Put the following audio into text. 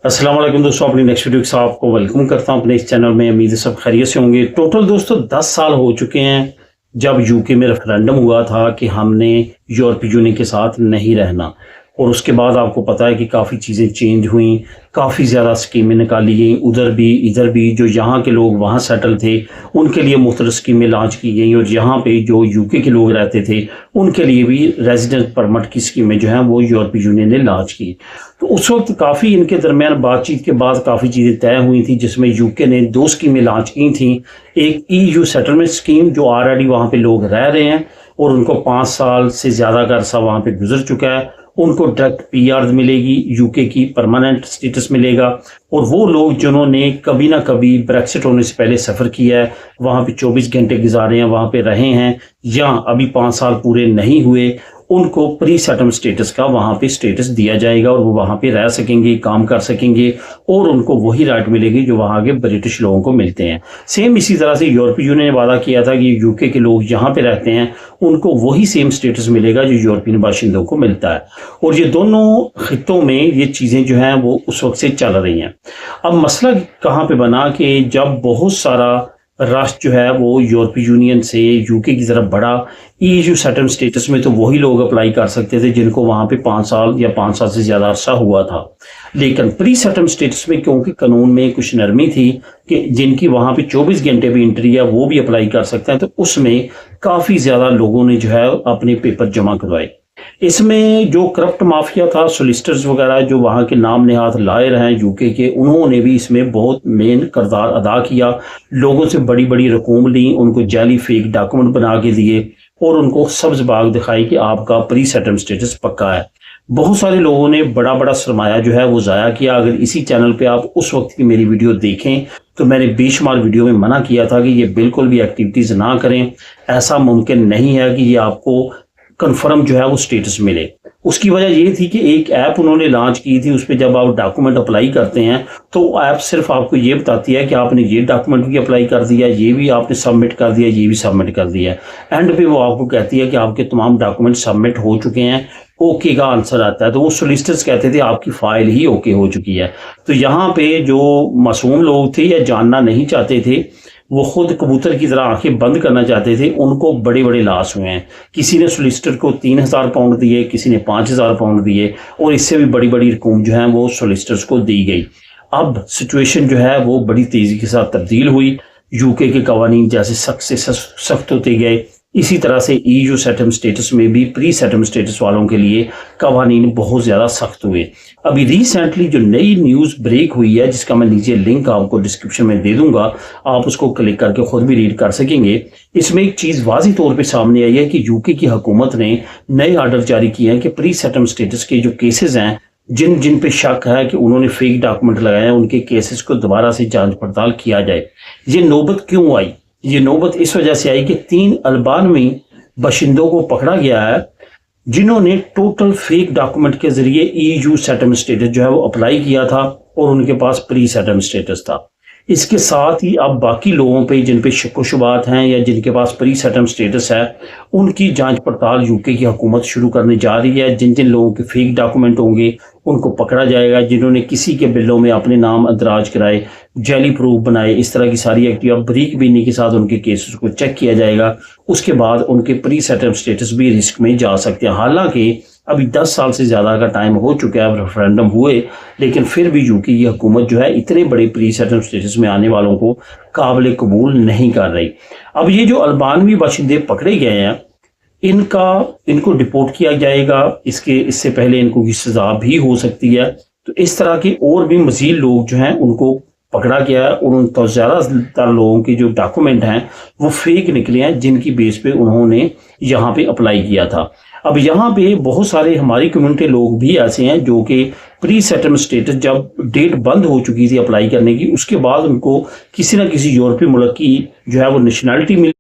अस्सलाम वालेकुम दोस्तों, अपनी नेक्स्ट वीडियो के साथ आपको वेलकम करता हूं अपने इस चैनल में। उम्मीद है सब खैरियत से होंगे। टोटल दोस्तों 10 साल हो चुके हैं जब यूके में रेफरेंडम हुआ था कि हमने यूरोपीय यूनियन के साथ नहीं रहना, और उसके बाद आपको पता है कि काफ़ी चीज़ें चेंज हुई, काफ़ी ज़्यादा स्कीमें निकाली गई, उधर भी इधर भी। जो यहाँ के लोग वहाँ सेटल थे उनके लिए मुख्तलिफ स्कीमें लॉन्च की गई, और यहाँ पे जो यूके के लोग रहते थे उनके लिए भी रेजिडेंट परमिट की स्कीमें जो हैं वो यूरोपीय यूनियन ने लॉन्च की। तो उस वक्त काफ़ी इनके दरमियान बातचीत के बाद काफ़ी चीज़ें तय हुई थी, जिसमें यूके ने 2 स्कीमें लॉन्च की थी। एक EU सेटलमेंट स्कीम, जो ऑलरेडी वहाँ पे लोग रह रहे हैं और उनको 5 साल से ज़्यादा का अरसा वहाँ पे गुजर चुका है, उनको डायरेक्ट PR मिलेगी, यूके की परमानेंट स्टेटस मिलेगा। और वो लोग जिन्होंने कभी ना कभी ब्रेक्सिट होने से पहले सफ़र किया है, वहाँ पे 24 घंटे गुजारे हैं, वहाँ पे रहे हैं, या अभी 5 साल पूरे नहीं हुए, उनको प्री सेटलमेंट स्टेटस का वहाँ पे स्टेटस दिया जाएगा और वो वहाँ पे रह सकेंगे, काम कर सकेंगे, और उनको वही राइट मिलेगी जो वहाँ के ब्रिटिश लोगों को मिलते हैं। सेम इसी तरह से यूरोपीय यूनियन ने वादा किया था कि यूके के लोग यहाँ पे रहते हैं उनको वही सेम स्टेटस मिलेगा जो यूरोपियन बाशिंदों को मिलता है। और ये दोनों खित्तों में ये चीज़ें जो हैं वो उस वक्त से चल रही हैं। अब मसला कहाँ पे बना कि जब बहुत सारा राष्ट्र जो है वो यूरोपीय यूनियन से यूके की तरफ बढ़ा, EU सेटलमेंट स्टेटस में तो वही लोग अप्लाई कर सकते थे जिनको वहाँ पे 5 साल या 5 साल से ज़्यादा अरसा हुआ था। लेकिन प्री सेटलमेंट स्टेटस में क्योंकि कानून में कुछ नरमी थी कि जिनकी वहाँ पे 24 घंटे भी एंट्री है वो भी अप्लाई कर सकते हैं, तो उसमें काफ़ी ज़्यादा लोगों ने जो है अपने पेपर जमा करवाए। इसमें जो करप्ट माफिया था, सोलिसिटर्स वगैरह, जो वहाँ के नाम नेहाद लायर हैं यूके के, उन्होंने भी इसमें बहुत मेन किरदार अदा किया। लोगों से बड़ी बड़ी रकूम ली, उनको जाली फेक डॉक्यूमेंट बना के दिए और उनको सब्ज बाग दिखाई कि आपका प्री सेटलमेंट स्टेटस पक्का है। बहुत सारे लोगों ने बड़ा बड़ा सरमाया जो है वो ज़ाया किया। अगर इसी चैनल पे आप उस वक्त की मेरी वीडियो देखें तो मैंने बेशुमार वीडियो में मना किया था कि ये बिल्कुल भी एक्टिविटीज़ ना करें, ऐसा मुमकिन नहीं है कि ये आपको कन्फर्म जो है वो स्टेटस मिले। उसकी वजह ये थी कि एक ऐप उन्होंने लॉन्च की थी, उस पर जब आप डॉक्यूमेंट अप्लाई करते हैं तो ऐप सिर्फ आपको ये बताती है कि आपने ये डॉक्यूमेंट भी अप्लाई कर दिया, ये भी आपने सबमिट कर दिया, ये भी सबमिट कर दिया। एंड पे वो आपको कहती है कि आपके तमाम डॉक्यूमेंट सबमिट हो चुके हैं, ओके का आंसर आता है। तो वो सोलिसिटर्स कहते थे आपकी फाइल ही ओके हो चुकी है। तो यहाँ पे जो मासूम लोग थे या जानना नहीं चाहते थे, वो खुद कबूतर की तरह आंखें बंद करना चाहते थे, उनको बड़े बड़े लॉस हुए हैं। किसी ने सोलिसिटर को 3000 पाउंड दिए, किसी ने 5000 पाउंड दिए, और इससे भी बड़ी बड़ी रकूम जो है वो सोलिसिटर्स को दी गई। अब सिचुएशन जो है वो बड़ी तेजी के साथ तब्दील हुई। यूके के कवानीन जैसे सख्त से सख्त होते गए, इसी तरह से EU सेटलमेंट स्टेटस में भी प्री सेटलमेंट स्टेटस वालों के लिए कवानीन बहुत ज़्यादा सख्त हुए। अभी रिसेंटली जो नई न्यूज़ ब्रेक हुई है, जिसका मैं नीचे लिंक आपको डिस्क्रिप्शन में दे दूंगा, आप उसको क्लिक करके खुद भी रीड कर सकेंगे। इसमें एक चीज़ वाज़ी तौर पे सामने आई है कि यूके की हुकूमत ने नए आर्डर जारी किए हैं कि प्री सेटलमेंट स्टेटस के जो केसेस हैं, जिन जिन पे शक है कि उन्होंने फेक डॉक्यूमेंट लगाए हैं, उनके केसेस को दोबारा से जांच पड़ताल किया जाए। ये नौबत क्यों आई? ये नौबत इस वजह से आई कि 3 अल्बानवी बाशिंदों को पकड़ा गया है जिन्होंने टोटल फेक डॉक्यूमेंट के जरिए EU सेटलमेंट स्टेटस जो है वो अप्लाई किया था, और उनके पास प्री सेटलमेंट स्टेटस था। इसके साथ ही अब बाकी लोगों पे जिन पे शक-ओ-शुबात हैं या जिनके पास प्री सेटलमेंट स्टेटस है, उनकी जांच पड़ताल यूके की हुकूमत शुरू करने जा रही है। जिन जिन लोगों के फेक डॉक्यूमेंट होंगे उनको पकड़ा जाएगा, जिन्होंने किसी के बिलों में अपने नाम अंदराज कराए, जाली प्रूफ बनाए, इस तरह की सारी एक्टिविटी बरीक बीनी के साथ उनके केसेस को चेक किया जाएगा। उसके बाद उनके प्री सेटलमेंट स्टेटस भी रिस्क में जा सकते हैं। हालांकि अभी 10 साल से ज़्यादा का टाइम हो चुका है रेफरेंडम हुए, लेकिन फिर भी यूके की हुकूमत जो है इतने बड़े प्री सेटलमेंट स्टेटस में आने वालों को काबिल कबूल नहीं कर रही। अब ये जो अल्बानवी बाशिंदे पकड़े गए हैं, इनको डिपोर्ट किया जाएगा। इससे पहले इनको की सजा भी हो सकती है। तो इस तरह के और भी मजीद लोग जो हैं उनको पकड़ा गया है, और उन तो ज़्यादातर लोगों के जो डॉक्यूमेंट हैं वो फेक निकले हैं, जिनकी बेस पे उन्होंने यहाँ पे अप्लाई किया था। अब यहाँ पे बहुत सारे हमारी कम्युनिटी लोग भी ऐसे हैं जो कि प्री सेटलमेंट स्टेटस जब डेट बंद हो चुकी थी अप्लाई करने की, उसके बाद उनको किसी न किसी यूरोपीय मुल्क की जो है वो नेशनैलिटी मिल